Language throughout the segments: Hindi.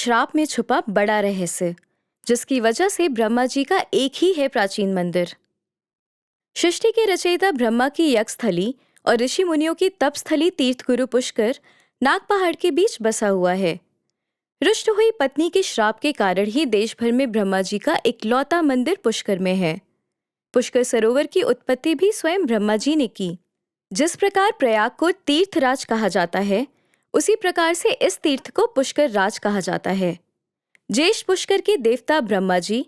श्राप में छुपा बड़ा रहस्य, जिसकी वजह से ब्रह्मा जी का एक ही है प्राचीन मंदिर। सृष्टि के रचयिता ब्रह्मा की यज्ञस्थली और ऋषि मुनियों की तपस्थली तीर्थगुरु पुष्कर नाग पहाड़ के बीच बसा हुआ है। रुष्ट हुई पत्नी के श्राप के कारण ही देश भर में ब्रह्मा जी का इकलौता मंदिर पुष्कर में है। पुष्कर सरोवर की उत्पत्ति भी स्वयं ब्रह्मा जी ने की। जिस प्रकार प्रयाग को तीर्थराज कहा जाता है, उसी प्रकार से इस तीर्थ को पुष्कर राज कहा जाता है। ज्येष्ठ पुष्कर के देवता ब्रह्मा जी,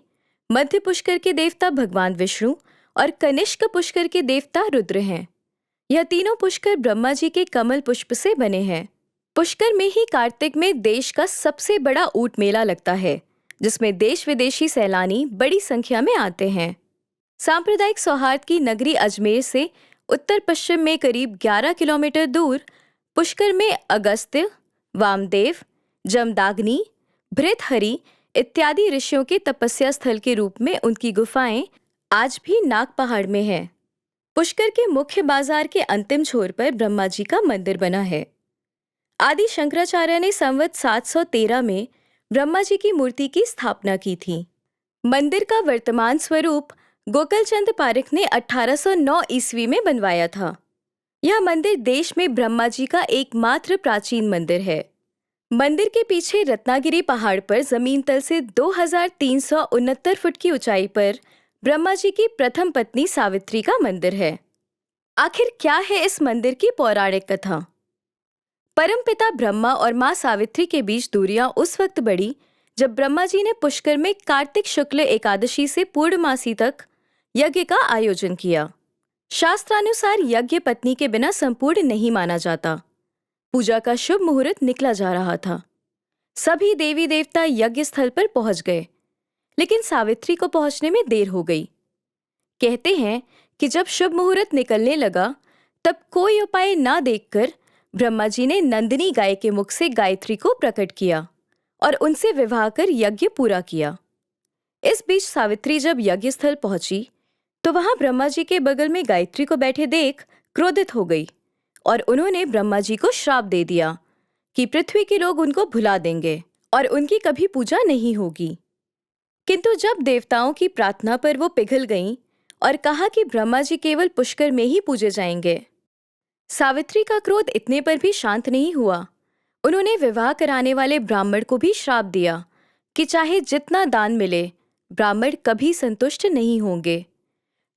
मध्य पुष्कर के देवता भगवान विष्णु और कनिष्क पुष्कर के देवता रुद्र हैं। यह तीनों पुष्कर ब्रह्मा जी के कमल पुष्प से बने हैं। पुष्कर में ही कार्तिक में देश का सबसे बड़ा ऊंट मेला लगता है, जिसमें देश विदेशी सैलानी बड़ी संख्या में आते हैं। सांप्रदायिक सौहार्द की नगरी अजमेर से उत्तर पश्चिम में करीब 11 किलोमीटर दूर पुष्कर में अगस्त्य, वामदेव, जमदाग्नि, भृतहरि इत्यादि ऋषियों के तपस्या स्थल के रूप में उनकी गुफाएं आज भी नाग पहाड़ में हैं। पुष्कर के मुख्य बाजार के अंतिम छोर पर ब्रह्मा जी का मंदिर बना है। आदि शंकराचार्य ने संवत 713 में ब्रह्मा जी की मूर्ति की स्थापना की थी। मंदिर का वर्तमान स्वरूप गोकलचंद पारिख ने 1809 ईस्वी में बनवाया था। यह मंदिर देश में ब्रह्मा जी का एकमात्र प्राचीन मंदिर है। मंदिर के पीछे रत्नागिरी पहाड़ पर जमीन तल से 2369 फुट की ऊंचाई पर ब्रह्मा जी की प्रथम पत्नी सावित्री का मंदिर है। आखिर क्या है इस मंदिर की पौराणिक कथा? परमपिता ब्रह्मा और मां सावित्री के बीच दूरियां उस वक्त बढ़ी जब ब्रह्मा जी ने पुष्कर में कार्तिक शुक्ल एकादशी से पूर्णमासी तक यज्ञ का आयोजन किया। शास्त्रानुसार यज्ञ पत्नी के बिना संपूर्ण नहीं माना जाता। पूजा का शुभ मुहूर्त निकला जा रहा था। सभी देवी देवता यज्ञ स्थल पर पहुंच गए, लेकिन सावित्री को पहुंचने में देर हो गई। कहते हैं कि जब शुभ मुहूर्त निकलने लगा, तब कोई उपाय ना देखकर ब्रह्मा जी ने नंदिनी गाय के मुख से गायत्री को प्रकट किया और उनसे विवाह कर यज्ञ पूरा किया। इस बीच सावित्री जब यज्ञ स्थल पहुंची तो वहां ब्रह्मा जी के बगल में गायत्री को बैठे देख क्रोधित हो गई और उन्होंने ब्रह्मा जी को श्राप दे दिया कि पृथ्वी के लोग उनको भुला देंगे और उनकी कभी पूजा नहीं होगी। किंतु जब देवताओं की प्रार्थना पर वो पिघल गईं और कहा कि ब्रह्मा जी केवल पुष्कर में ही पूजे जाएंगे। सावित्री का क्रोध इतने पर भी शांत नहीं हुआ। उन्होंने विवाह कराने वाले ब्राह्मण को भी श्राप दिया कि चाहे जितना दान मिले, ब्राह्मण कभी संतुष्ट नहीं होंगे।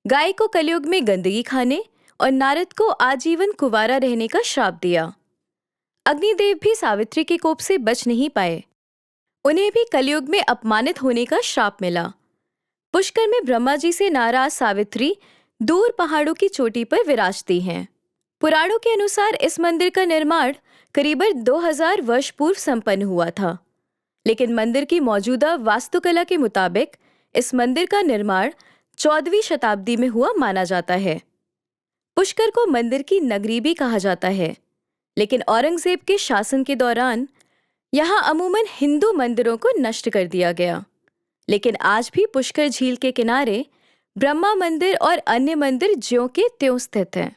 गाय को कलयुग में गंदगी खाने और नारद को आजीवन कुंवारा रहने का श्राप दिया। अग्निदेव भी सावित्री के कोप से बच नहीं पाए। उन्हें भी कलयुग में अपमानित होने का श्राप मिला। पुष्कर में ब्रह्मा जी से नाराज सावित्री दूर पहाड़ों की चोटी पर विराजती हैं। पुराणों के अनुसार इस मंदिर का निर्माण करीबन 2000 वर्ष पूर्व संपन्न हुआ था, लेकिन मंदिर की मौजूदा वास्तुकला के मुताबिक इस मंदिर का निर्माण 14वीं शताब्दी में हुआ माना जाता है। पुष्कर को मंदिर की नगरी भी कहा जाता है, लेकिन औरंगजेब के शासन के दौरान यहाँ अमूमन हिंदू मंदिरों को नष्ट कर दिया गया। लेकिन आज भी पुष्कर झील के किनारे ब्रह्मा मंदिर और अन्य मंदिर ज्यों के त्यों स्थित हैं।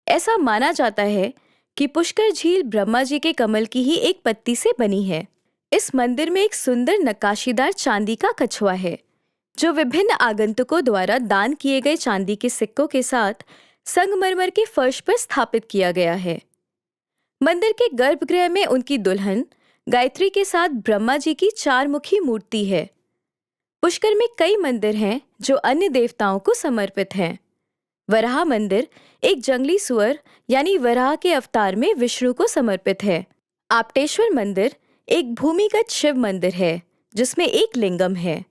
ऐसा माना जाता है कि पुष्कर झील ब्रह्मा जी के कमल की ही एक पत्ती से बनी है। इस मंदिर में एक सुंदर नक्काशीदार चांदी का कछुआ है, जो विभिन्न आगंतुकों द्वारा दान किए गए चांदी के सिक्कों के साथ संगमरमर के फर्श पर स्थापित किया गया है। मंदिर के गर्भगृह में उनकी दुल्हन गायत्री के साथ ब्रह्मा जी की 4 मुखी मूर्ति है। पुष्कर में कई मंदिर हैं जो अन्य देवताओं को समर्पित हैं। वराह मंदिर एक जंगली सुअर यानी वराह के अवतार में विष्णु को समर्पित है। आपटेश्वर मंदिर एक भूमिगत शिव मंदिर है, जिसमें एक लिंगम है।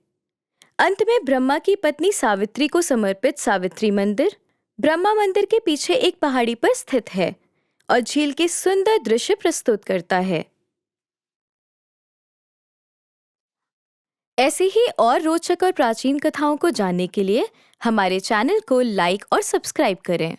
अंत में ब्रह्मा की पत्नी सावित्री को समर्पित सावित्री मंदिर ब्रह्मा मंदिर के पीछे एक पहाड़ी पर स्थित है और झील के सुंदर दृश्य प्रस्तुत करता है। ऐसी ही और रोचक और प्राचीन कथाओं को जानने के लिए हमारे चैनल को लाइक और सब्सक्राइब करें।